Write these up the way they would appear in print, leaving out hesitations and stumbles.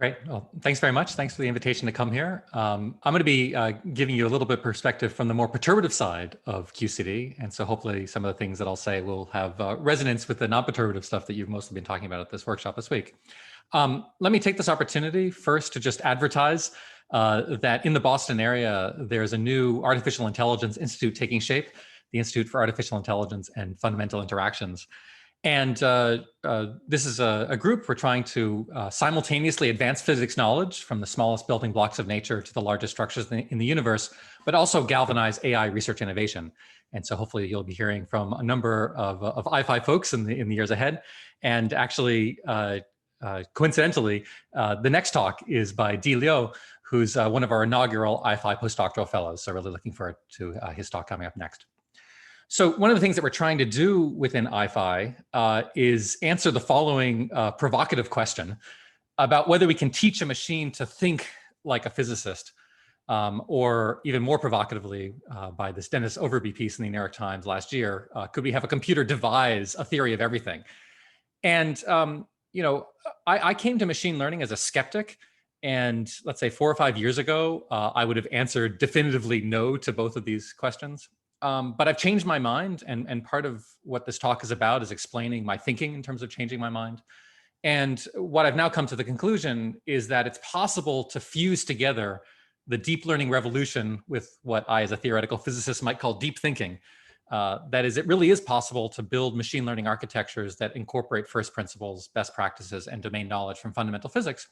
Great. Well, thanks very much. Thanks for the invitation to come here. I'm going to be giving you a little bit of perspective from the more perturbative side of QCD. And so hopefully some of the things that I'll say will have resonance with the non-perturbative stuff that you've mostly been talking about at this workshop this week. Let me take this opportunity first to just advertise that in the Boston area, there's a new artificial intelligence institute taking shape, the Institute for Artificial Intelligence and Fundamental Interactions. And this is a group we're trying to simultaneously advance physics knowledge from the smallest building blocks of nature to the largest structures in the universe, but also galvanize AI research innovation. And so hopefully you'll be hearing from a number of IFI folks in the years ahead. And actually, coincidentally, the next talk is by Di Liu, who's one of our inaugural IFI postdoctoral fellows. So really looking forward to his talk coming up next. So one of the things that we're trying to do within IFI is answer the following provocative question about whether we can teach a machine to think like a physicist, or even more provocatively, by this Dennis Overby piece in the New York Times last year, could we have a computer devise a theory of everything? And you know, I came to machine learning as a skeptic. And let's say 4 or 5 years ago, I would have answered definitively no to both of these questions. But I've changed my mind, and part of what this talk is about is explaining my thinking in terms of changing my mind. And what I've now come to the conclusion is that it's possible to fuse together the deep learning revolution with what I, as a theoretical physicist, might call deep thinking. That is, it really is possible to build machine learning architectures that incorporate first principles, best practices, and domain knowledge from fundamental physics.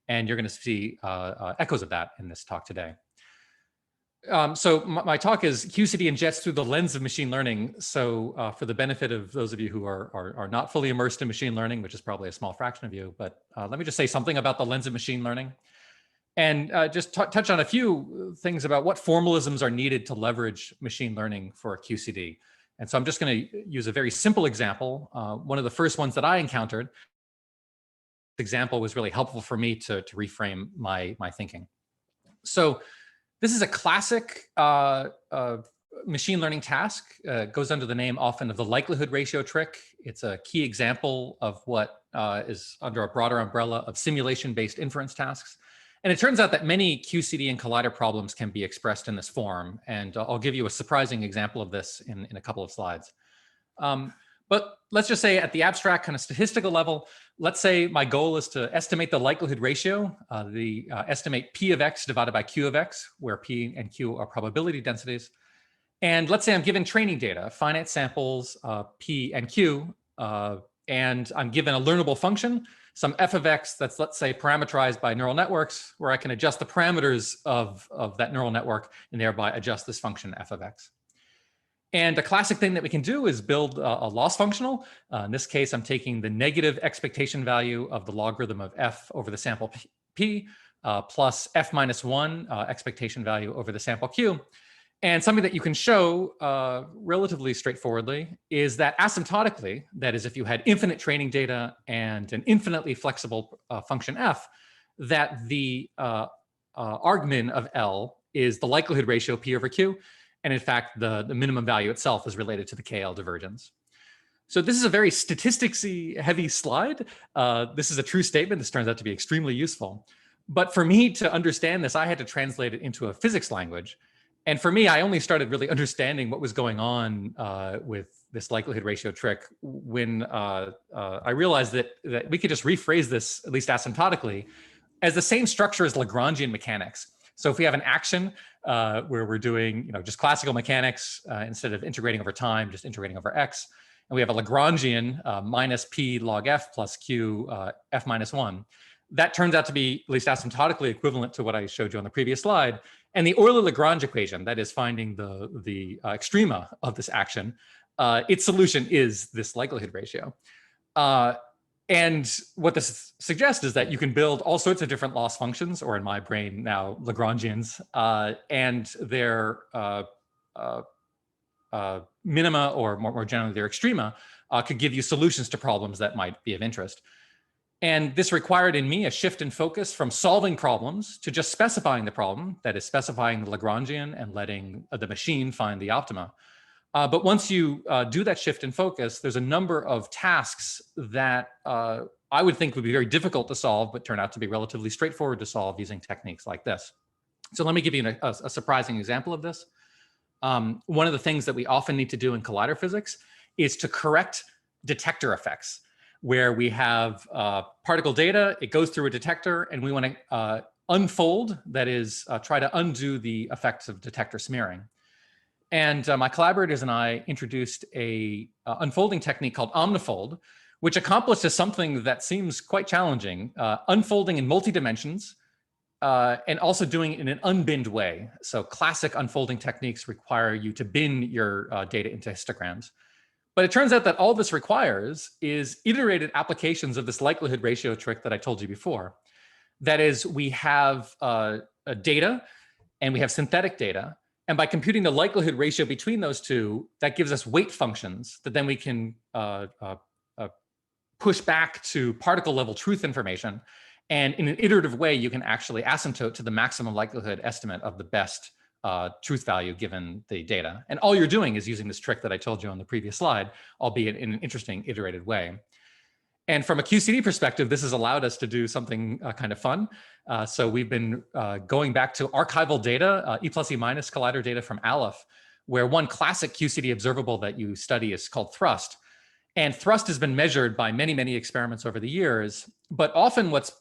And you're going to see echoes of that in this talk today. So my talk is QCD and JETs through the lens of machine learning. So for the benefit of those of you who are not fully immersed in machine learning, which is probably a small fraction of you, but let me just say something about the lens of machine learning and just touch on a few things about what formalisms are needed to leverage machine learning for QCD. And so I'm just going to use a very simple example. One of the first ones that I encountered. This example was really helpful for me to reframe my thinking. So this is a classic machine learning task. Goes under the name often of the likelihood ratio trick. It's a key example of what is under a broader umbrella of simulation-based inference tasks. And it turns out that many QCD and collider problems can be expressed in this form. And I'll give you a surprising example of this in a couple of slides. But let's just say at the abstract kind of statistical level, let's say my goal is to estimate the likelihood ratio, estimate P of X divided by Q of X, where P and Q are probability densities. And let's say I'm given training data, finite samples, P and Q, and I'm given a learnable function, some F of X that's, let's say, parameterized by neural networks, where I can adjust the parameters of that neural network and thereby adjust this function F of X. And a classic thing that we can do is build a loss functional. In this case, I'm taking the negative expectation value of the logarithm of f over the sample p plus f minus 1 expectation value over the sample q. And something that you can show relatively straightforwardly is that asymptotically, that is, if you had infinite training data and an infinitely flexible function f, that the argmin of L is the likelihood ratio p over q. And in fact, the minimum value itself is related to the KL divergence. So this is a very statistics-y heavy slide. This is a true statement. This turns out to be extremely useful. But for me to understand this, I had to translate it into a physics language. And for me, I only started really understanding what was going on with this likelihood ratio trick when I realized that we could just rephrase this, at least asymptotically, as the same structure as Lagrangian mechanics. So if we have an action where we're doing, just classical mechanics, instead of integrating over time, just integrating over x, and we have a Lagrangian minus p log f plus q f minus 1, that turns out to be at least asymptotically equivalent to what I showed you on the previous slide. And the Euler-Lagrange equation, that is finding the extrema of this action, its solution is this likelihood ratio. And what this suggests is that you can build all sorts of different loss functions, or in my brain now, Lagrangians, and their minima, or more generally their extrema, could give you solutions to problems that might be of interest. And this required in me a shift in focus from solving problems to just specifying the problem, that is specifying the Lagrangian and letting the machine find the optima. But once you do that shift in focus, there's a number of tasks that I would think would be very difficult to solve, but turn out to be relatively straightforward to solve using techniques like this. So let me give you a surprising example of this. One of the things that we often need to do in collider physics is to correct detector effects, where we have particle data, it goes through a detector, and we want to unfold, that is, try to undo the effects of detector smearing. And my collaborators and I introduced a unfolding technique called omnifold, which accomplishes something that seems quite challenging, unfolding in multi-dimensions, and also doing it in an unbinned way. So classic unfolding techniques require you to bin your data into histograms. But it turns out that all this requires is iterated applications of this likelihood ratio trick that I told you before. That is, we have data and we have synthetic data. And by computing the likelihood ratio between those two, that gives us weight functions that then we can push back to particle level truth information. And in an iterative way, you can actually asymptote to the maximum likelihood estimate of the best truth value given the data. And all you're doing is using this trick that I told you on the previous slide, albeit in an interesting iterated way. And from a QCD perspective, this has allowed us to do something kind of fun. So we've been going back to archival data, E plus E minus collider data from Aleph, where one classic QCD observable that you study is called thrust. And thrust has been measured by many, many experiments over the years, but often what's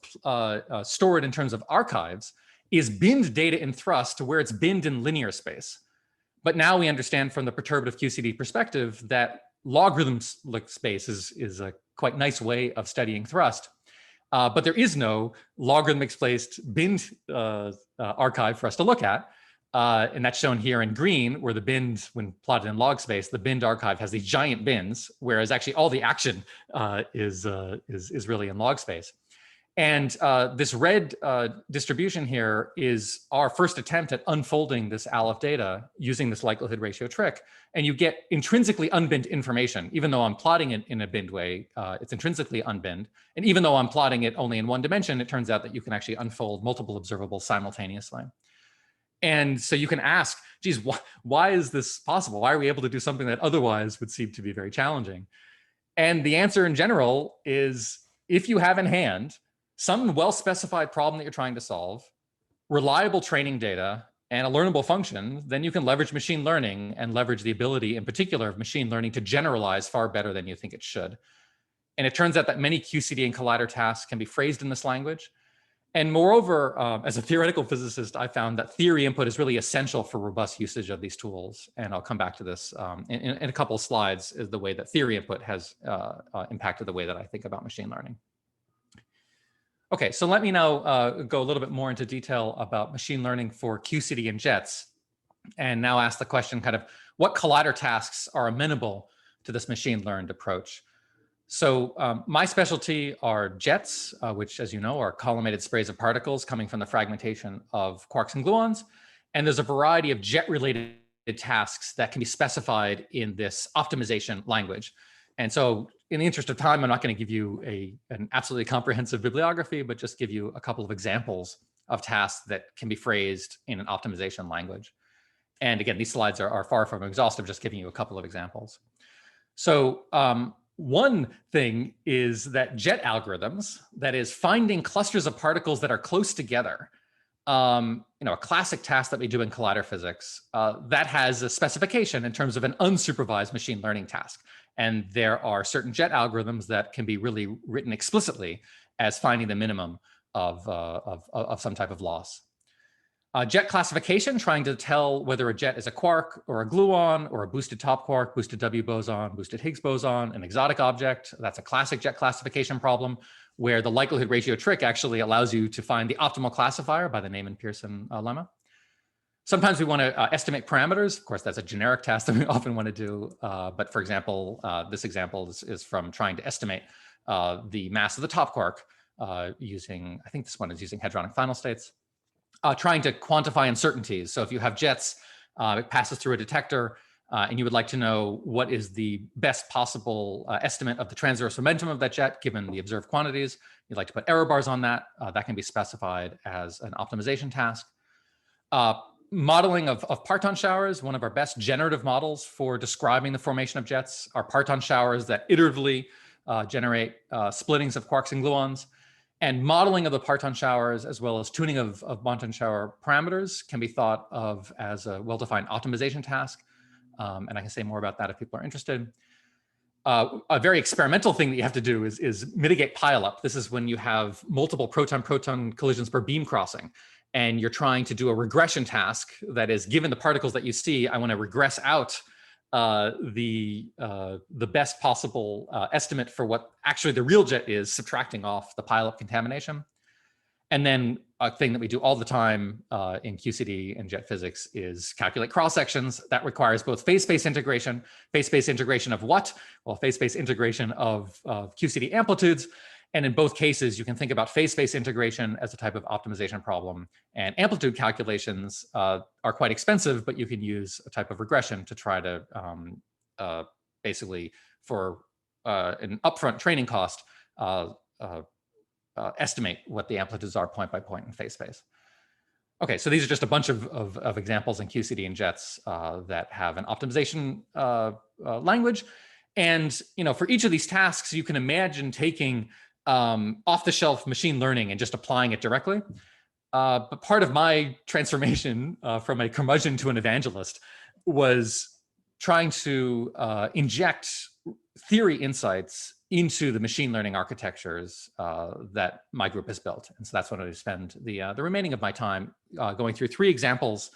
stored in terms of archives is binned data in thrust to where it's binned in linear space. But now we understand from the perturbative QCD perspective that logarithm space is a quite nice way of studying thrust. But there is no logarithmic spaced binned archive for us to look at. And that's shown here in green, where the binned, when plotted in log space, the binned archive has these giant bins, whereas actually all the action is really in log space. And this red distribution here is our first attempt at unfolding this Aleph data using this likelihood ratio trick. And you get intrinsically unbinned information. Even though I'm plotting it in a binned way, it's intrinsically unbinned. And even though I'm plotting it only in one dimension, it turns out that you can actually unfold multiple observables simultaneously. And so you can ask, geez, why is this possible? Why are we able to do something that otherwise would seem to be very challenging? And the answer in general is, if you have in hand some well-specified problem that you're trying to solve, reliable training data, and a learnable function, then you can leverage machine learning and leverage the ability in particular of machine learning to generalize far better than you think it should. And it turns out that many QCD and collider tasks can be phrased in this language. And moreover, as a theoretical physicist, I found that theory input is really essential for robust usage of these tools. And I'll come back to this in a couple of slides, is the way that theory input has impacted the way that I think about machine learning. Okay, so let me now go a little bit more into detail about machine learning for QCD and jets, and now ask the question kind of what collider tasks are amenable to this machine learned approach. So my specialty are jets, which, as you know, are collimated sprays of particles coming from the fragmentation of quarks and gluons. And there's a variety of jet-related tasks that can be specified in this optimization language. And so in the interest of time, I'm not going to give you an absolutely comprehensive bibliography, but just give you a couple of examples of tasks that can be phrased in an optimization language. And again, these slides are far from exhaustive, just giving you a couple of examples. So one thing is that jet algorithms, that is finding clusters of particles that are close together, a classic task that we do in collider physics, that has a specification in terms of an unsupervised machine learning task. And there are certain jet algorithms that can be really written explicitly as finding the minimum of some type of loss. Jet classification, trying to tell whether a jet is a quark or a gluon or a boosted top quark, boosted W boson, boosted Higgs boson, an exotic object. That's a classic jet classification problem where the likelihood ratio trick actually allows you to find the optimal classifier by the Neyman-Pearson lemma. Sometimes we want to estimate parameters. Of course, that's a generic task that we often want to do. But for example, this example is from trying to estimate the mass of the top quark using, I think this one is using hadronic final states. Trying to quantify uncertainties. So if you have jets, it passes through a detector, and you would like to know what is the best possible estimate of the transverse momentum of that jet given the observed quantities. You'd like to put error bars on that. That can be specified as an optimization task. Modeling of parton showers, one of our best generative models for describing the formation of jets, are parton showers that iteratively generate splittings of quarks and gluons. And modeling of the parton showers, as well as tuning of parton shower parameters, can be thought of as a well-defined optimization task. And I can say more about that if people are interested. A very experimental thing that you have to do is mitigate pileup. This is when you have multiple proton-proton collisions per beam crossing, and you're trying to do a regression task. That is, given the particles that you see, I want to regress out the best possible estimate for what actually the real jet is, subtracting off the pileup contamination. And then a thing that we do all the time in QCD and jet physics is calculate cross sections. That requires both phase space integration. Phase space integration of what? Well, phase space integration of QCD amplitudes. And in both cases, you can think about phase space integration as a type of optimization problem. And amplitude calculations are quite expensive, but you can use a type of regression to try to basically, for an upfront training cost, estimate what the amplitudes are point by point in phase space. Okay, so these are just a bunch of examples in QCD and jets that have an optimization language. And for each of these tasks, you can imagine taking off-the-shelf machine learning and just applying it directly. But part of my transformation from a curmudgeon to an evangelist was trying to inject theory insights into the machine learning architectures that my group has built. And so that's what I spend the remaining of my time going through 3 examples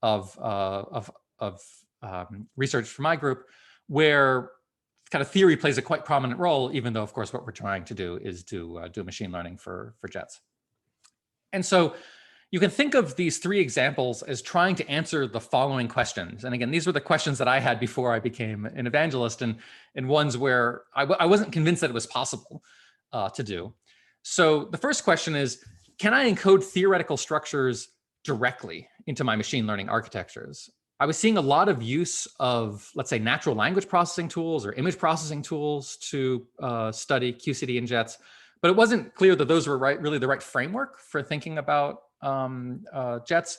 of research for my group, where kind of theory plays a quite prominent role, even though, of course, what we're trying to do is do machine learning for jets. And so you can think of these 3 examples as trying to answer the following questions. And again, these were the questions that I had before I became an evangelist, and ones where I wasn't convinced that it was possible to do. So the first question is, can I encode theoretical structures directly into my machine learning architectures? I was seeing a lot of use of, let's say, natural language processing tools or image processing tools to study QCD and jets, but it wasn't clear that those were really the right framework for thinking about jets.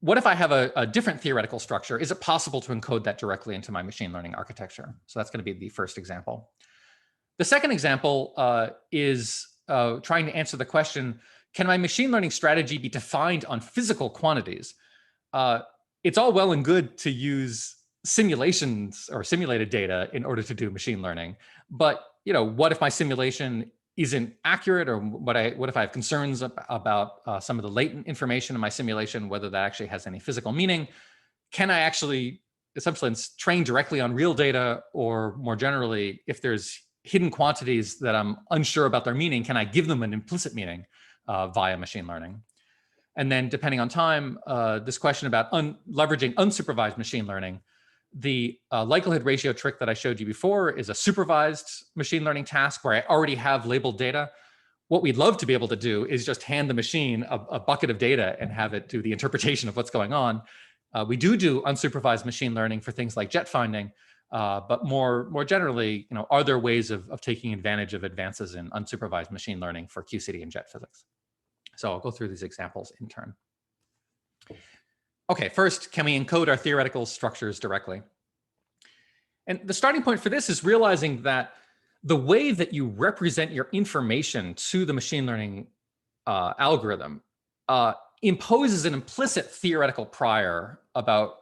What if I have a different theoretical structure? Is it possible to encode that directly into my machine learning architecture? So that's going to be the first example. The second example is trying to answer the question, can my machine learning strategy be defined on physical quantities? It's all well and good to use simulations or simulated data in order to do machine learning. But what if my simulation isn't accurate, or what if I have concerns about some of the latent information in my simulation, whether that actually has any physical meaning? Can I actually essentially train directly on real data, or more generally, if there's hidden quantities that I'm unsure about their meaning, can I give them an implicit meaning via machine learning? And then depending on time, this question about leveraging unsupervised machine learning. The likelihood ratio trick that I showed you before is a supervised machine learning task where I already have labeled data. What we'd love to be able to do is just hand the machine a bucket of data and have it do the interpretation of what's going on. We do unsupervised machine learning for things like jet finding, but more generally, are there ways of taking advantage of advances in unsupervised machine learning for QCD and jet physics? So I'll go through these examples in turn. Okay, first, can we encode our theoretical structures directly? And the starting point for this is realizing that the way that you represent your information to the machine learning algorithm imposes an implicit theoretical prior about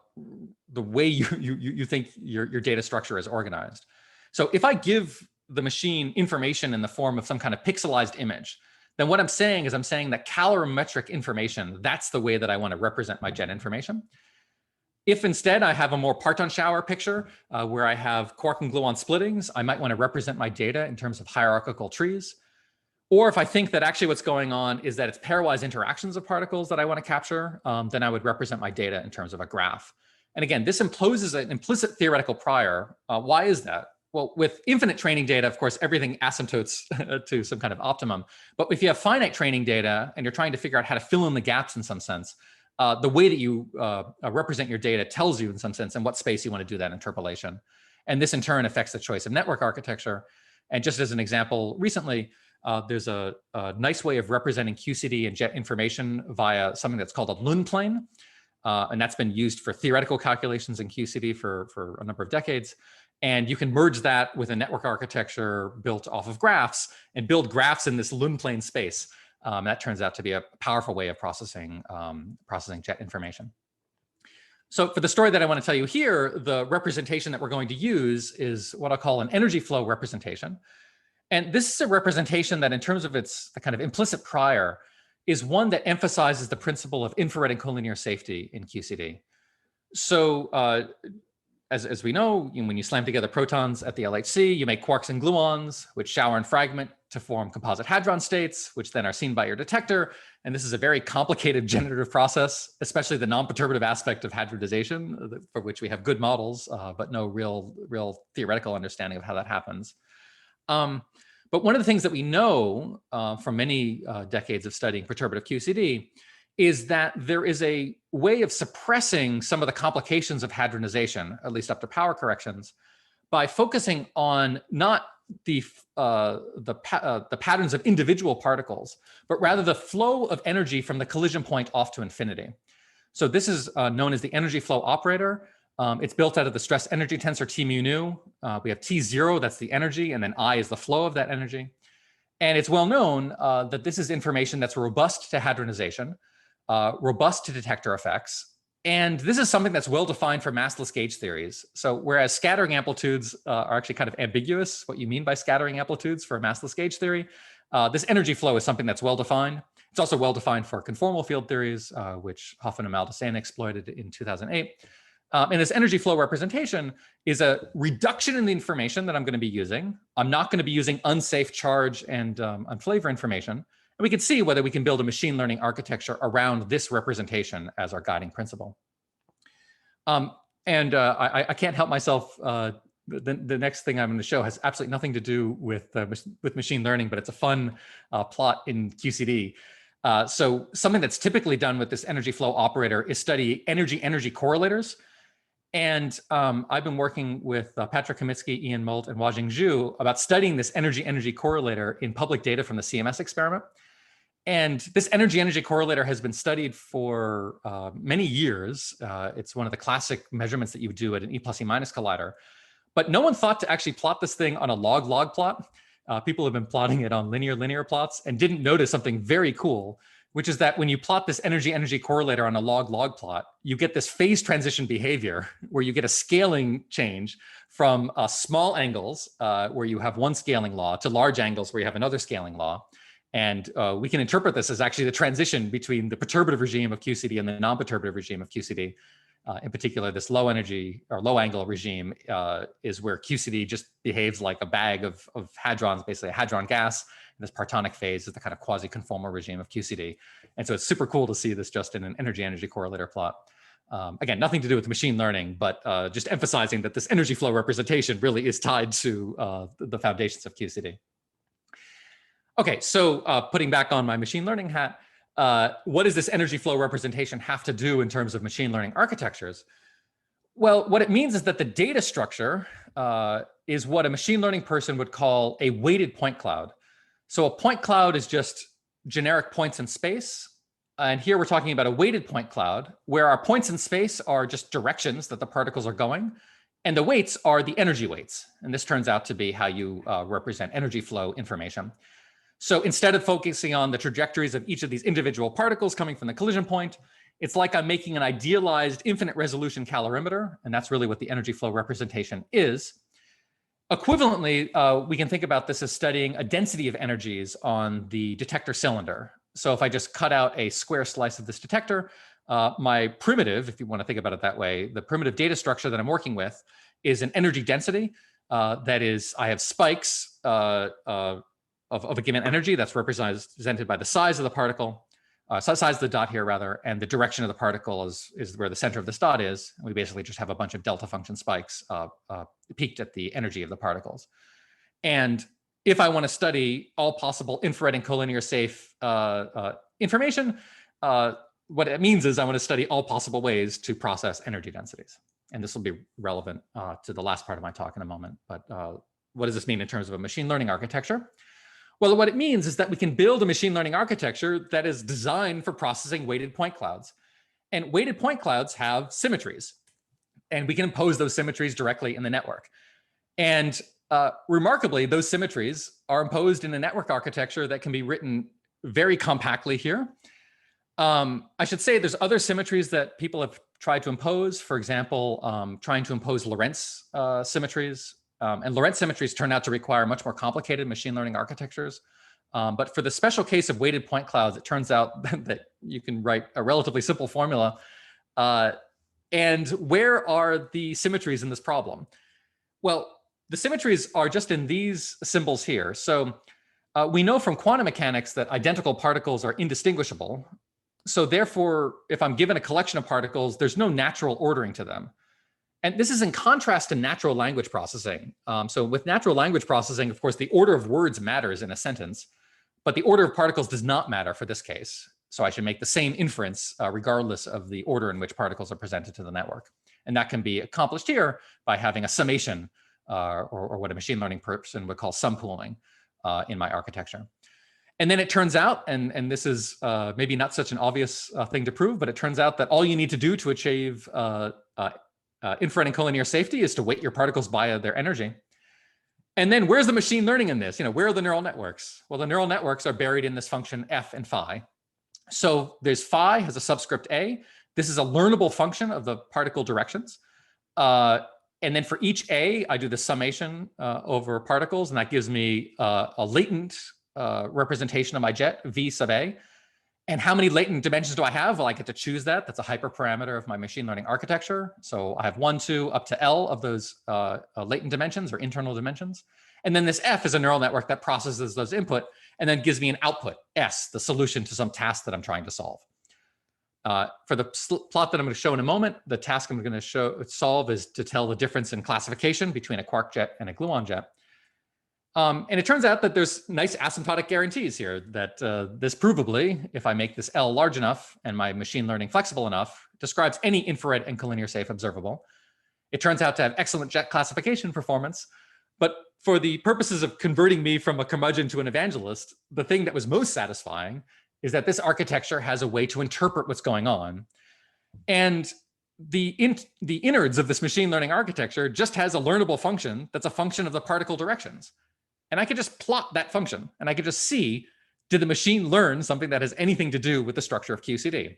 the way you think your data structure is organized. So if I give the machine information in the form of some kind of pixelized image, then what I'm saying is that calorimetric information, that's the way that I want to represent my jet information. If instead I have a more parton shower picture where I have quark and gluon splittings, I might want to represent my data in terms of hierarchical trees. Or if I think that actually what's going on is that it's pairwise interactions of particles that I want to capture, then I would represent my data in terms of a graph. And again, this imposes an implicit theoretical prior. Why is that? Well, with infinite training data, of course, everything asymptotes to some kind of optimum. But if you have finite training data and you're trying to figure out how to fill in the gaps in some sense, the way that you represent your data tells you in some sense in what space you want to do that interpolation. And this in turn affects the choice of network architecture. And just as an example, recently, there's a nice way of representing QCD and jet information via something that's called a Lund plane. And that's been used for theoretical calculations in QCD for a number of decades. And you can merge that with a network architecture built off of graphs and build graphs in this Lund plane space. That turns out to be a powerful way of processing jet information. So for the story that I want to tell you here, the representation that we're going to use is what I'll call an energy flow representation. And this is a representation that, in terms of its kind of implicit prior, is one that emphasizes the principle of infrared and collinear safety in QCD. So as we know, when you slam together protons at the LHC, you make quarks and gluons, which shower and fragment to form composite hadron states, which then are seen by your detector. And this is a very complicated generative process, especially the non-perturbative aspect of hadronization, for which we have good models, but no real theoretical understanding of how that happens. But one of the things that we know from many decades of studying perturbative QCD is that there is a way of suppressing some of the complications of hadronization, at least up to power corrections, by focusing on not the patterns of individual particles, but rather the flow of energy from the collision point off to infinity. So this is known as the energy flow operator. It's built out of the stress energy tensor T mu nu. We have T0, that's the energy, and then I is the flow of that energy. And it's well known that this is information that's robust to hadronization, robust to detector effects. And this is something that's well defined for massless gauge theories. So whereas scattering amplitudes are actually kind of ambiguous, what you mean by scattering amplitudes for a massless gauge theory, this energy flow is something that's well defined. It's also well defined for conformal field theories, which Huffman and Maldacena exploited in 2008. And this energy flow representation is a reduction in the information that I'm going to be using. I'm not going to be using unsafe charge and flavor information. And we can see whether we can build a machine learning architecture around this representation as our guiding principle. I can't help myself. The next thing I'm going to show has absolutely nothing to do with machine learning, but it's a fun plot in QCD. So something that's typically done with this energy flow operator is study energy-energy correlators. And I've been working with Patrick Kamitsky, Ian Molt, and Huajing Zhu about studying this energy-energy correlator in public data from the CMS experiment. And this energy-energy correlator has been studied for many years. It's one of the classic measurements that you would do at an E plus E minus collider. But no one thought to actually plot this thing on a log-log plot. People have been plotting it on linear plots and didn't notice something very cool, which is that when you plot this energy-energy correlator on a log-log plot, you get this phase transition behavior where you get a scaling change from small angles where you have one scaling law to large angles where you have another scaling law. And we can interpret this as actually the transition between the perturbative regime of QCD and the non-perturbative regime of QCD. In particular, this low energy or low angle regime is where QCD just behaves like a bag of hadrons, basically a hadron gas. And this partonic phase is the kind of quasi-conformal regime of QCD. And so it's super cool to see this just in an energy-energy correlator plot. Again, nothing to do with machine learning, but just emphasizing that this energy flow representation really is tied to the foundations of QCD. Okay, so putting back on my machine learning hat, what does this energy flow representation have to do in terms of machine learning architectures? Well, what it means is that the data structure is what a machine learning person would call a weighted point cloud. So a point cloud is just generic points in space. And here we're talking about a weighted point cloud where our points in space are just directions that the particles are going. And the weights are the energy weights. And this turns out to be how you represent energy flow information. So instead of focusing on the trajectories of each of these individual particles coming from the collision point, it's like I'm making an idealized infinite resolution calorimeter, and that's really what the energy flow representation is. Equivalently, we can think about this as studying a density of energies on the detector cylinder. So if I just cut out a square slice of this detector, my primitive, if you want to think about it that way, the primitive data structure that I'm working with is an energy density. That is, I have spikes of a given energy that's represented by the size of the particle, size of the dot here rather, and the direction of the particle is where the center of this dot is. We basically just have a bunch of delta function spikes peaked at the energy of the particles. And if I want to study all possible infrared and collinear safe information, what it means is I want to study all possible ways to process energy densities. And this will be relevant to the last part of my talk in a moment. But what does this mean in terms of a machine learning architecture? Well, what it means is that we can build a machine learning architecture that is designed for processing weighted point clouds. And weighted point clouds have symmetries. And we can impose those symmetries directly in the network. And remarkably, those symmetries are imposed in a network architecture that can be written very compactly here. I should say there's other symmetries that people have tried to impose. For example, trying to impose Lorentz symmetries. And Lorentz symmetries turn out to require much more complicated machine learning architectures. But for the special case of weighted point clouds, it turns out that you can write a relatively simple formula. And where are the symmetries in this problem? Well, the symmetries are just in these symbols here. So we know from quantum mechanics that identical particles are indistinguishable. So therefore, if I'm given a collection of particles, there's no natural ordering to them. And this is in contrast to natural language processing. So with natural language processing, of course, the order of words matters in a sentence, but the order of particles does not matter for this case. So I should make the same inference regardless of the order in which particles are presented to the network. And that can be accomplished here by having a summation or what a machine learning person would call sum pooling in my architecture. And then it turns out, and this is maybe not such an obvious thing to prove, but it turns out that all you need to do to achieve infrared and collinear safety is to weight your particles by their energy. And then where's the machine learning in this? Where are the neural networks? Well, the neural networks are buried in this function f and phi. So there's phi has a subscript a. This is a learnable function of the particle directions. And then for each a, I do the summation over particles, and that gives me a latent representation of my jet, v sub a. And how many latent dimensions do I have? Well, I get to choose that. That's a hyperparameter of my machine learning architecture. So I have 1, 2, up to L of those latent dimensions or internal dimensions. And then this F is a neural network that processes those input and then gives me an output, S, the solution to some task that I'm trying to solve. For the plot that I'm going to show in a moment, the task I'm going to solve is to tell the difference in classification between a quark jet and a gluon jet. And it turns out that there's nice asymptotic guarantees here that this provably, if I make this L large enough and my machine learning flexible enough, describes any infrared and collinear safe observable. It turns out to have excellent jet classification performance. But for the purposes of converting me from a curmudgeon to an evangelist, the thing that was most satisfying is that this architecture has a way to interpret what's going on. And the innards of this machine learning architecture just has a learnable function that's a function of the particle directions. And I could just plot that function, and I could just see, did the machine learn something that has anything to do with the structure of QCD?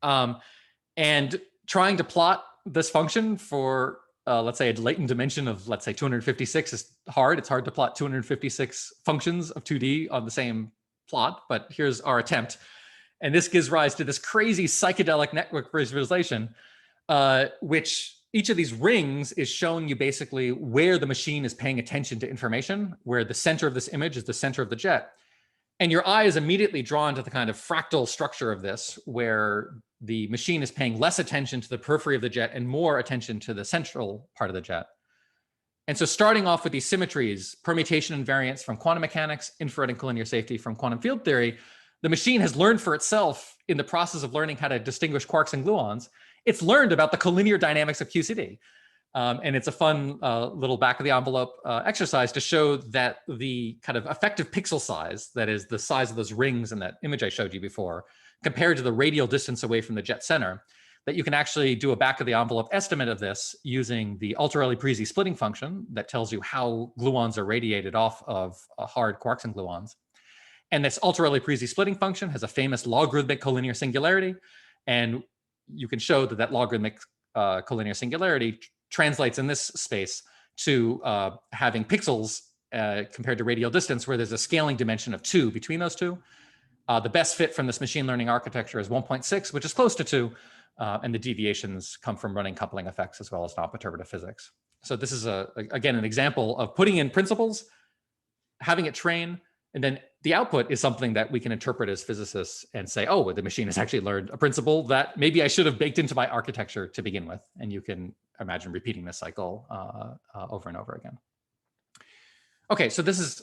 And trying to plot this function for, let's say, a latent dimension of, let's say, 256 is hard. It's hard to plot 256 functions of 2D on the same plot, but here's our attempt. And this gives rise to this crazy psychedelic network visualization, which each of these rings is showing you basically where the machine is paying attention to information, where the center of this image is the center of the jet. And your eye is immediately drawn to the kind of fractal structure of this, where the machine is paying less attention to the periphery of the jet and more attention to the central part of the jet. And so starting off with these symmetries, permutation and variance from quantum mechanics, infrared and collinear safety from quantum field theory, the machine has learned for itself in the process of learning how to distinguish quarks and gluons. It's learned about the collinear dynamics of QCD. And it's a fun little back of the envelope exercise to show that the kind of effective pixel size, that is the size of those rings in that image I showed you before, compared to the radial distance away from the jet center, that you can actually do a back of the envelope estimate of this using the Altarelli-Parisi splitting function that tells you how gluons are radiated off of hard quarks and gluons. And this Altarelli-Parisi splitting function has a famous logarithmic collinear singularity. And you can show that that logarithmic collinear singularity translates in this space to having pixels compared to radial distance, where there's a scaling dimension of 2 between those two. The best fit from this machine learning architecture is 1.6, which is close to 2. And the deviations come from running coupling effects as well as non-perturbative physics. So this is, again, an example of putting in principles, having it train, and then the output is something that we can interpret as physicists and say, oh, well, the machine has actually learned a principle that maybe I should have baked into my architecture to begin with. And you can imagine repeating this cycle over and over again. Okay, so this is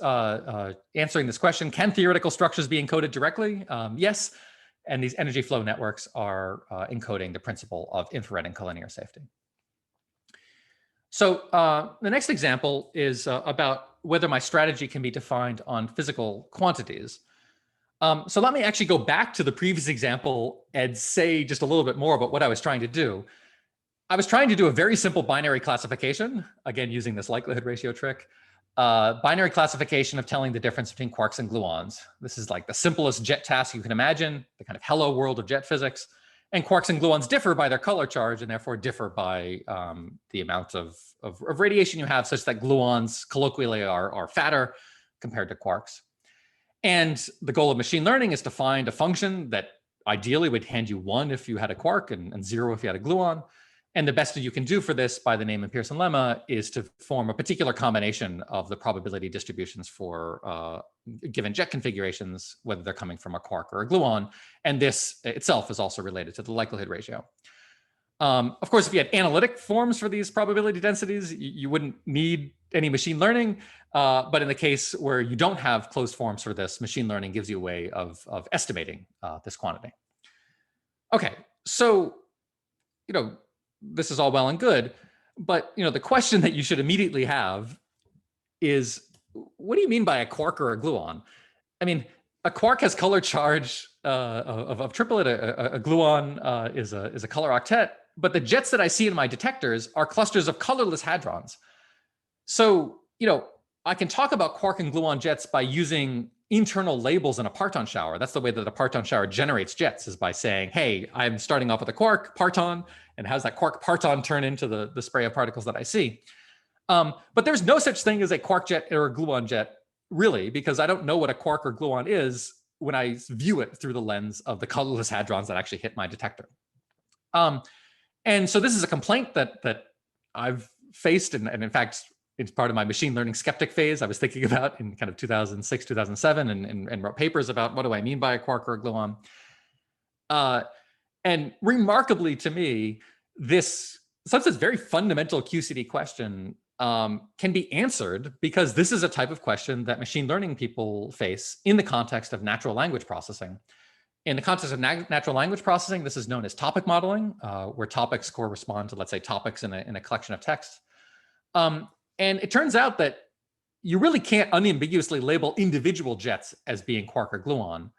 answering this question. Can theoretical structures be encoded directly? Yes, and these energy flow networks are encoding the principle of infrared and collinear safety. So the next example is about whether my strategy can be defined on physical quantities. So let me actually go back to the previous example and say just a little bit more about what I was trying to do. I was trying to do a very simple binary classification, again, using this likelihood ratio trick. Binary classification of telling the difference between quarks and gluons. This is like the simplest jet task you can imagine, the kind of hello world of jet physics. And quarks and gluons differ by their color charge and therefore differ by the amount of radiation you have, such that gluons colloquially are fatter compared to quarks. And the goal of machine learning is to find a function that ideally would hand you 1 if you had a quark and 0 if you had a gluon. And the best that you can do for this by the Neyman Pearson lemma is to form a particular combination of the probability distributions for given jet configurations, whether they're coming from a quark or a gluon. And this itself is also related to the likelihood ratio. Of course, if you had analytic forms for these probability densities, you wouldn't need any machine learning. But in the case where you don't have closed forms for this, machine learning gives you a way of estimating this quantity. Okay, so, this is all well and good, but the question that you should immediately have is, what do you mean by a quark or a gluon? I mean, a quark has color charge of triplet. A gluon is a color octet. But the jets that I see in my detectors are clusters of colorless hadrons. So, I can talk about quark and gluon jets by using internal labels in a parton shower. That's the way that a parton shower generates jets, is by saying, hey, I'm starting off with a quark parton, and how's that quark parton turn into the spray of particles that I see? But there's no such thing as a quark jet or a gluon jet, really, because I don't know what a quark or gluon is when I view it through the lens of the colorless hadrons that actually hit my detector. And so this is a complaint that I've faced, and in fact, it's part of my machine learning skeptic phase I was thinking about in kind of 2006, 2007, and wrote papers about what do I mean by a quark or a gluon. And remarkably to me, this very fundamental QCD question can be answered because this is a type of question that machine learning people face in the context of natural language processing. In the context of natural language processing, this is known as topic modeling, where topics correspond to, let's say, topics in a collection of text. And it turns out that you really can't unambiguously label individual jets as being quark or gluon.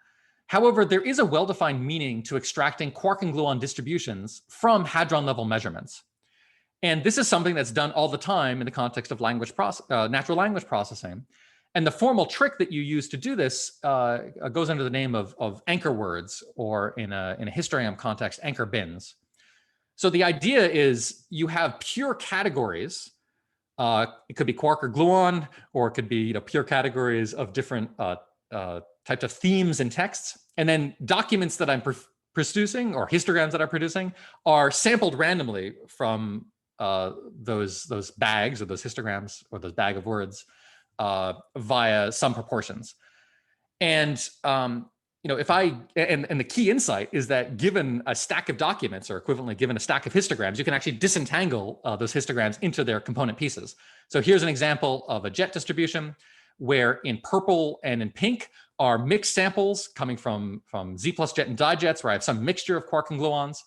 However, there is a well-defined meaning to extracting quark and gluon distributions from hadron level measurements. And this is something that's done all the time in the context of natural language processing. And the formal trick that you use to do this goes under the name of anchor words, or in a histogram context, anchor bins. So the idea is you have pure categories. It could be quark or gluon, or it could be pure categories of different types of themes and texts. And then documents that I'm producing, or histograms that I'm producing, are sampled randomly from those bags, or those histograms, or those bag of words, via some proportions. And if and the key insight is that given a stack of documents, or equivalently given a stack of histograms, you can actually disentangle those histograms into their component pieces. So here's an example of a jet distribution where in purple and in pink are mixed samples coming from Z plus jet and di jets, where I have some mixture of quark and gluons.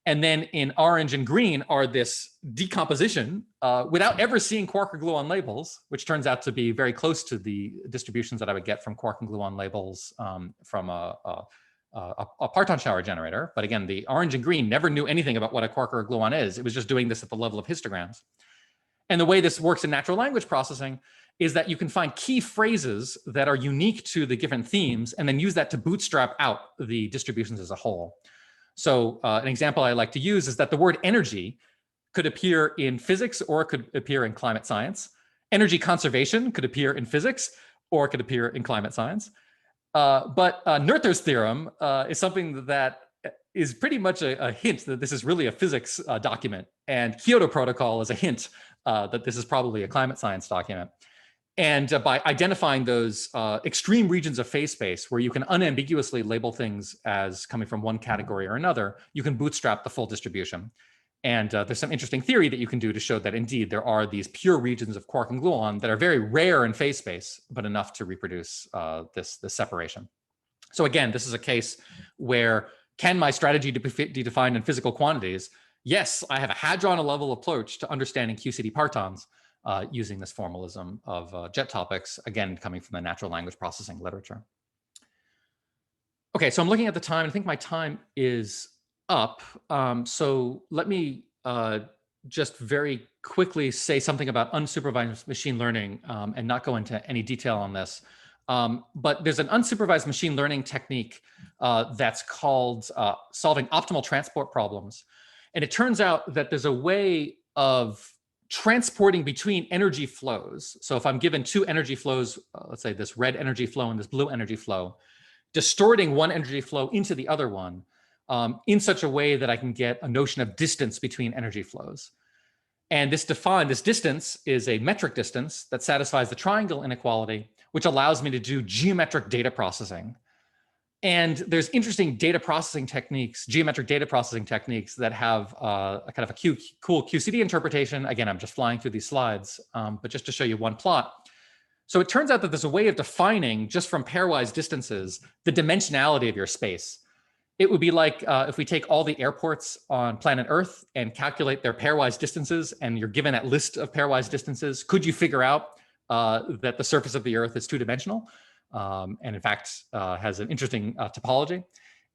And then in orange and green are this decomposition without ever seeing quark or gluon labels, which turns out to be very close to the distributions that I would get from quark and gluon labels from a parton shower generator. But again, the orange and green never knew anything about what a quark or a gluon is. It was just doing this at the level of histograms. And the way this works in natural language processing is that you can find key phrases that are unique to the given themes, and then use that to bootstrap out the distributions as a whole. So an example I like to use is that the word energy could appear in physics, or it could appear in climate science. Energy conservation could appear in physics, or it could appear in climate science. But Noether's theorem is something that is pretty much a hint that this is really a physics document. And Kyoto Protocol is a hint that this is probably a climate science document. And by identifying those extreme regions of phase space where you can unambiguously label things as coming from one category or another, you can bootstrap the full distribution. And there's some interesting theory that you can do to show that indeed there are these pure regions of quark and gluon that are very rare in phase space, but enough to reproduce this separation. So again, this is a case where, can my strategy be defined in physical quantities? Yes, I have a hadron level approach to understanding QCD partons, using this formalism of jet topics, again, coming from the natural language processing literature. Okay, so I'm looking at the time. I think my time is up. So let me just very quickly say something about unsupervised machine learning and not go into any detail on this. But there's an unsupervised machine learning technique that's called solving optimal transport problems. And it turns out that there's a way of transporting between energy flows. So if I'm given two energy flows, let's say this red energy flow and this blue energy flow, distorting one energy flow into the other one in such a way that I can get a notion of distance between energy flows. And this distance is a metric distance that satisfies the triangle inequality, which allows me to do geometric data processing. And there's interesting data processing techniques, geometric data processing techniques that have a kind of a cool QCD interpretation. Again, I'm just flying through these slides, but just to show you one plot. So it turns out that there's a way of defining, just from pairwise distances, the dimensionality of your space. It would be like if we take all the airports on planet Earth and calculate their pairwise distances, and you're given that list of pairwise distances, could you figure out that the surface of the Earth is two-dimensional? And in fact, has an interesting topology.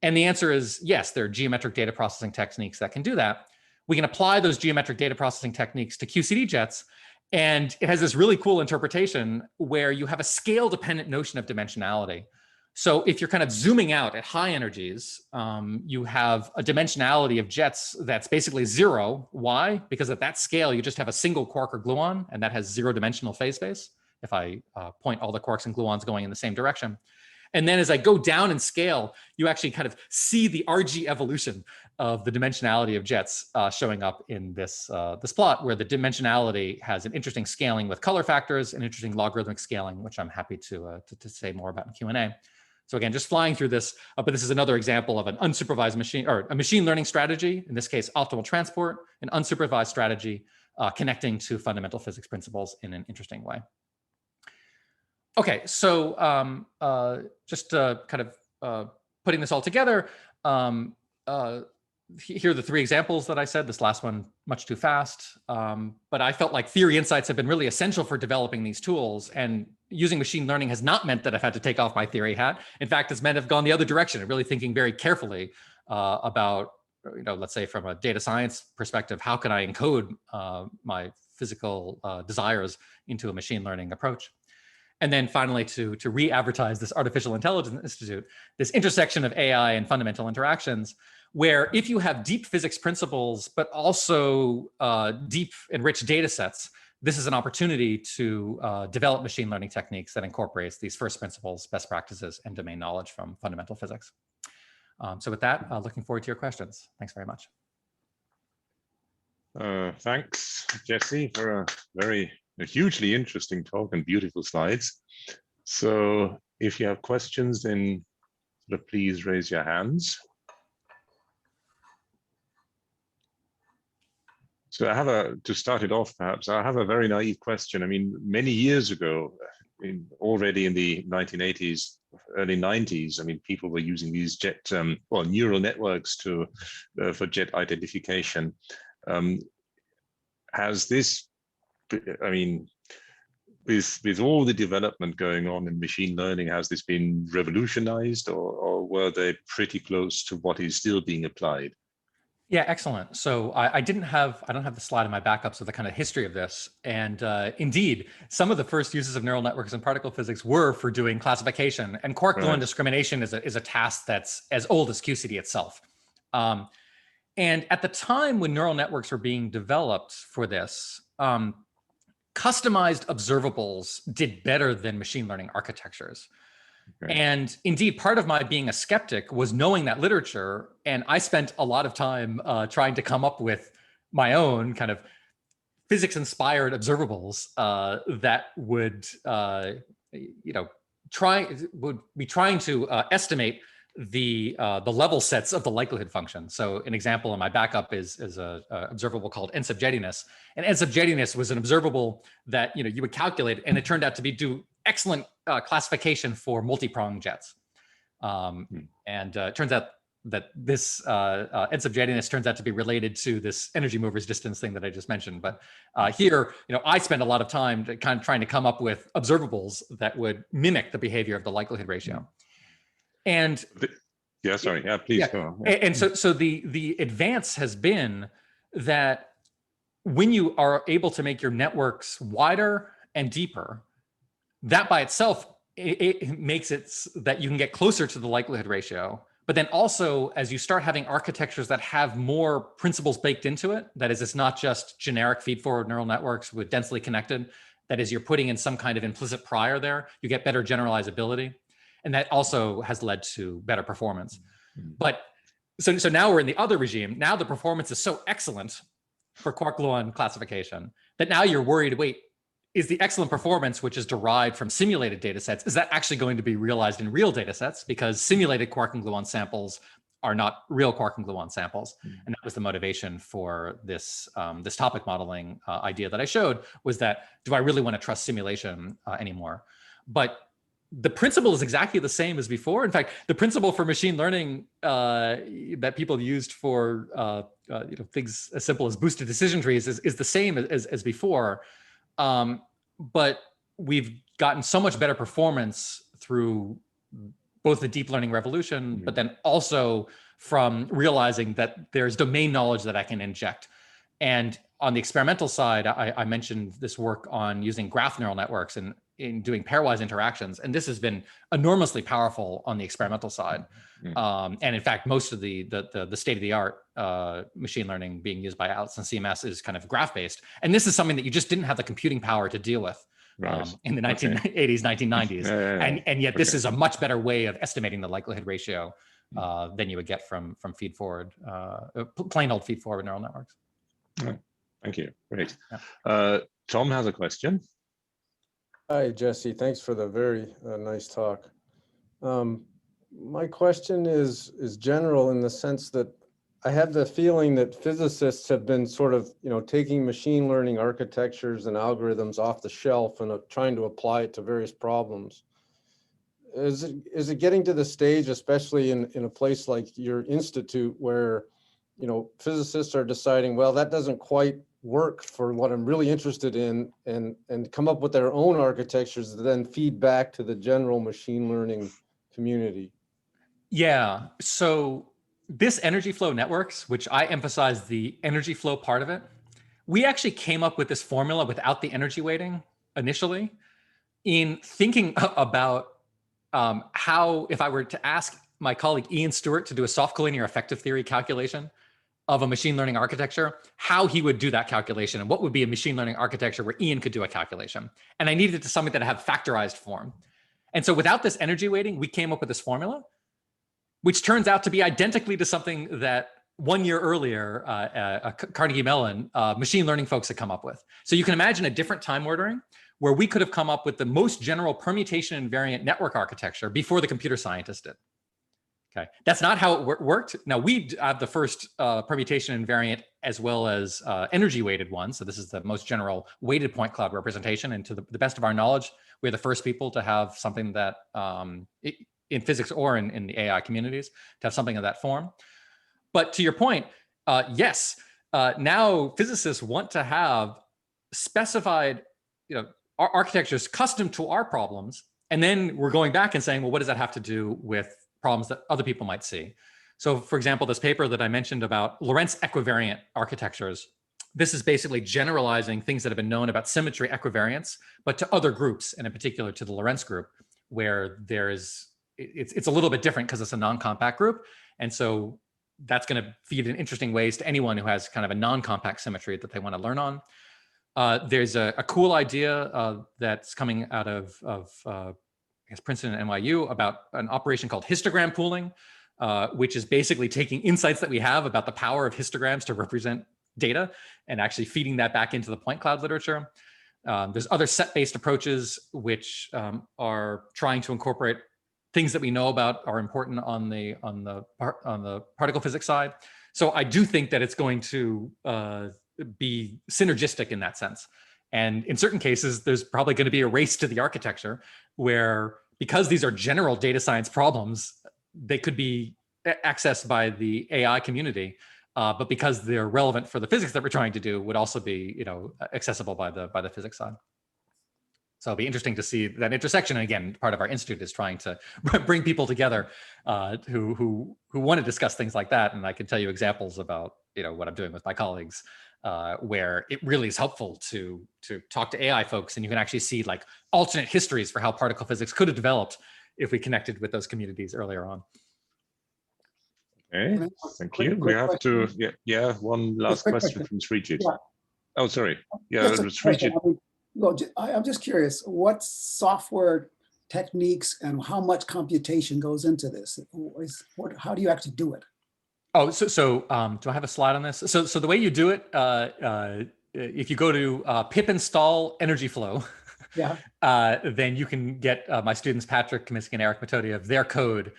And the answer is yes, there are geometric data processing techniques that can do that. We can apply those geometric data processing techniques to QCD jets, and it has this really cool interpretation where you have a scale-dependent notion of dimensionality. So if you're kind of zooming out at high energies, you have a dimensionality of jets that's basically zero. Why? Because at that scale, you just have a single quark or gluon, and that has zero-dimensional phase space if I point all the quarks and gluons going in the same direction. And then as I go down in scale, you actually kind of see the RG evolution of the dimensionality of jets showing up in this, this plot, where the dimensionality has an interesting scaling with color factors and interesting logarithmic scaling, which I'm happy to say more about in Q&A. So again, just flying through this, but this is another example of an unsupervised machine, or a machine learning strategy, in this case, optimal transport, an unsupervised strategy connecting to fundamental physics principles in an interesting way. Okay, so just kind of putting this all together, here are the three examples that I said. This last one, much too fast. But I felt like theory insights have been really essential for developing these tools. And using machine learning has not meant that I've had to take off my theory hat. In fact, it's meant I've gone the other direction and really thinking very carefully about, let's say from a data science perspective, how can I encode my physical desires into a machine learning approach? And then finally, to re-advertise this Artificial Intelligence Institute, this intersection of AI and fundamental interactions, where if you have deep physics principles, but also deep enriched data sets, this is an opportunity to develop machine learning techniques that incorporates these first principles, best practices, and domain knowledge from fundamental physics. So with that, looking forward to your questions. Thanks very much. Thanks, Jesse, for a hugely interesting talk and beautiful slides. So if you have questions, then please raise your hands. So I have to start it off, perhaps, I have a very naive question. I mean, many years ago, already in the 1980s, early 90s, I mean, people were using these neural networks for jet identification. Has this, I mean, with all the development going on in machine learning, has this been revolutionized, or were they pretty close to what is still being applied? Yeah, excellent. So I don't have the slide in my backups of the kind of history of this. And indeed, some of the first uses of neural networks in particle physics were for doing classification. And quark-gluon discrimination is a task that's as old as QCD itself. And at the time when neural networks were being developed for this, customized observables did better than machine learning architectures. Okay. And indeed, part of my being a skeptic was knowing that literature, and I spent a lot of time trying to come up with my own kind of physics-inspired observables that would, would be trying to estimate the level sets of the likelihood function. So an example in my backup is a observable called n sub jettiness, and n sub jettiness was an observable that you would calculate, and it turned out to do excellent classification for multi-pronged jets. And it turns out that this n sub jettiness turns out to be related to this energy movers distance thing that I just mentioned. But here, I spent a lot of time kind of trying to come up with observables that would mimic the behavior of the likelihood ratio. And yeah, sorry, yeah, please go on. Yeah. And so the advance has been that when you are able to make your networks wider and deeper, that by itself, it makes it that you can get closer to the likelihood ratio. But then also, as you start having architectures that have more principles baked into it, that is, it's not just generic feed-forward neural networks with densely connected, that is, you're putting in some kind of implicit prior there, you get better generalizability. And that also has led to better performance. But so now we're in the other regime. Now the performance is so excellent for quark-gluon classification that now you're worried, wait, is the excellent performance, which is derived from simulated data sets, is that actually going to be realized in real data sets? Because simulated quark and gluon samples are not real quark and gluon samples. And that was the motivation for this, this topic modeling idea that I showed, was that, do I really want to trust simulation anymore? But the principle is exactly the same as before. In fact, the principle for machine learning that people used for things as simple as boosted decision trees is the same as before. But we've gotten so much better performance through both the deep learning revolution, but then also from realizing that there's domain knowledge that I can inject. And on the experimental side, I mentioned this work on using graph neural networks and in doing pairwise interactions. And this has been enormously powerful on the experimental side. And in fact, most of the state-of-the-art machine learning being used by Atlas and CMS is kind of graph-based. And this is something that you just didn't have the computing power to deal with in the 1980s, 1990s. And yet this is a much better way of estimating the likelihood ratio than you would get from feed-forward, plain old feed-forward neural networks. Thank you. Great. Yeah. Tom has a question. Hi, Jesse. Thanks for the very nice talk. My question is general in the sense that I have the feeling that physicists have been sort of, taking machine learning architectures and algorithms off the shelf and trying to apply it to various problems. Is it getting to the stage, especially in a place like your institute, where, physicists are deciding, well, that doesn't quite work for what I'm really interested in, and come up with their own architectures that then feed back to the general machine learning community? Yeah, so this energy flow networks, which I emphasize the energy flow part of it, we actually came up with this formula without the energy weighting initially in thinking about how, if I were to ask my colleague Ian Stewart to do a soft collinear effective theory calculation of a machine learning architecture, how he would do that calculation and what would be a machine learning architecture where Ian could do a calculation. And I needed it to something that had factorized form. And so without this energy weighting, we came up with this formula, which turns out to be identically to something that 1 year earlier, Carnegie Mellon machine learning folks had come up with. So you can imagine a different time ordering where we could have come up with the most general permutation invariant network architecture before the computer scientists did. Okay, that's not how it worked. Now we have the first permutation invariant as well as energy weighted one. So this is the most general weighted point cloud representation. And to the best of our knowledge, we're the first people to have something that in physics or in the AI communities to have something of that form. But to your point, yes, now physicists want to have specified, architectures custom to our problems. And then we're going back and saying, well, what does that have to do with problems that other people might see? So for example, this paper that I mentioned about Lorentz equivariant architectures, this is basically generalizing things that have been known about symmetry equivariance, but to other groups, and in particular to the Lorentz group, where it's a little bit different because it's a non-compact group. And so that's going to feed in interesting ways to anyone who has kind of a non-compact symmetry that they want to learn on. There's a cool idea that's coming out of I guess Princeton and NYU about an operation called histogram pooling, which is basically taking insights that we have about the power of histograms to represent data and actually feeding that back into the point cloud literature. There's other set-based approaches which are trying to incorporate things that we know about are important on the particle physics side. So I do think that it's going to be synergistic in that sense. And in certain cases, there's probably going to be a race to the architecture where, because these are general data science problems, they could be accessed by the AI community, but because they're relevant for the physics that we're trying to do, would also be, accessible by the physics side. So it'll be interesting to see that intersection. And again, part of our institute is trying to bring people together who want to discuss things like that. And I can tell you examples about what I'm doing with my colleagues, where it really is helpful to talk to AI folks, and you can actually see like alternate histories for how particle physics could have developed if we connected with those communities earlier on. Okay, thank you. We have to, one last question from Srijit. Yeah. Oh, sorry. Yeah, Srijit. I'm just curious, what software techniques and how much computation goes into this? How do you actually do it? Oh, so do I have a slide on this? So the way you do it, if you go to pip install energy flow, yeah, then you can get my students Patrick Kaminsky and Eric Metodia, their code,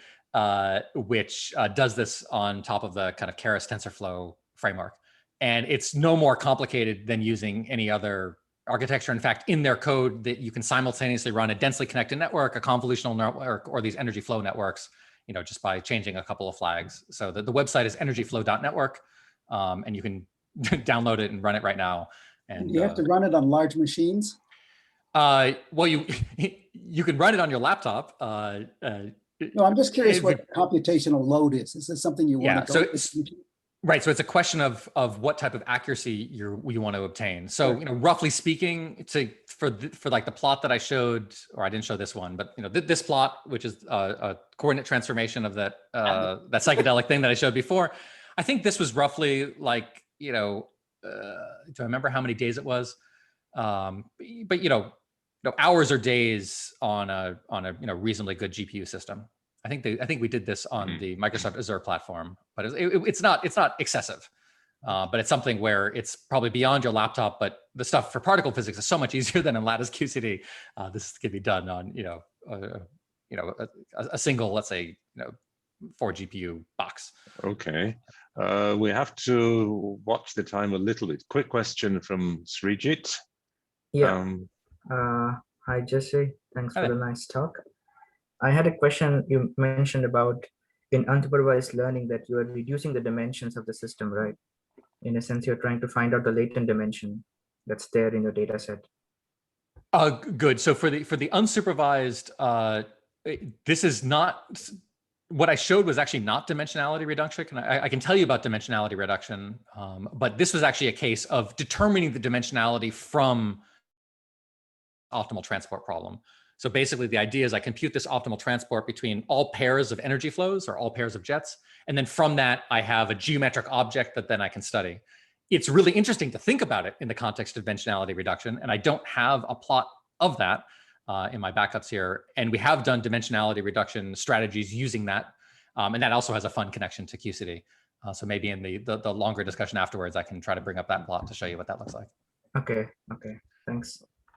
which does this on top of the kind of Keras TensorFlow framework. And it's no more complicated than using any other architecture. In fact, in their code, that you can simultaneously run a densely connected network, a convolutional network, or these energy flow networks, just by changing a couple of flags. So the website is energyflow.network, and you can download it and run it right now. And you have to run it on large machines? Well, you can run it on your laptop. No, I'm just curious what computational load is. Is this something you want to go Right, so it's a question of what type of accuracy you want to obtain. So, roughly speaking, for like the plot that I showed, or I didn't show this one, but this plot, which is a coordinate transformation of that that psychedelic thing that I showed before, I think this was roughly like do I remember how many days it was? But hours or days on a reasonably good GPU system. I think we did this on the Microsoft Azure platform, but it's not excessive, but it's something where it's probably beyond your laptop. But the stuff for particle physics is so much easier than in Lattice QCD. This can be done on a single, let's say 4 GPU box. Okay, we have to watch the time a little bit. Quick question from Srijit. Yeah. Hi Jesse, thanks for the nice talk. I had a question. You mentioned about in unsupervised learning that you are reducing the dimensions of the system, right? In a sense, you're trying to find out the latent dimension that's there in your data set. Good. So for the unsupervised, this is not, what I showed was actually not dimensionality reduction. And I can tell you about dimensionality reduction, but this was actually a case of determining the dimensionality from optimal transport problem. So basically the idea is I compute this optimal transport between all pairs of energy flows or all pairs of jets. And then from that, I have a geometric object that then I can study. It's really interesting to think about it in the context of dimensionality reduction. And I don't have a plot of that in my backups here. And we have done dimensionality reduction strategies using that. And that also has a fun connection to QCD. So maybe in the longer discussion afterwards, I can try to bring up that plot to show you what that looks like. Okay, thanks.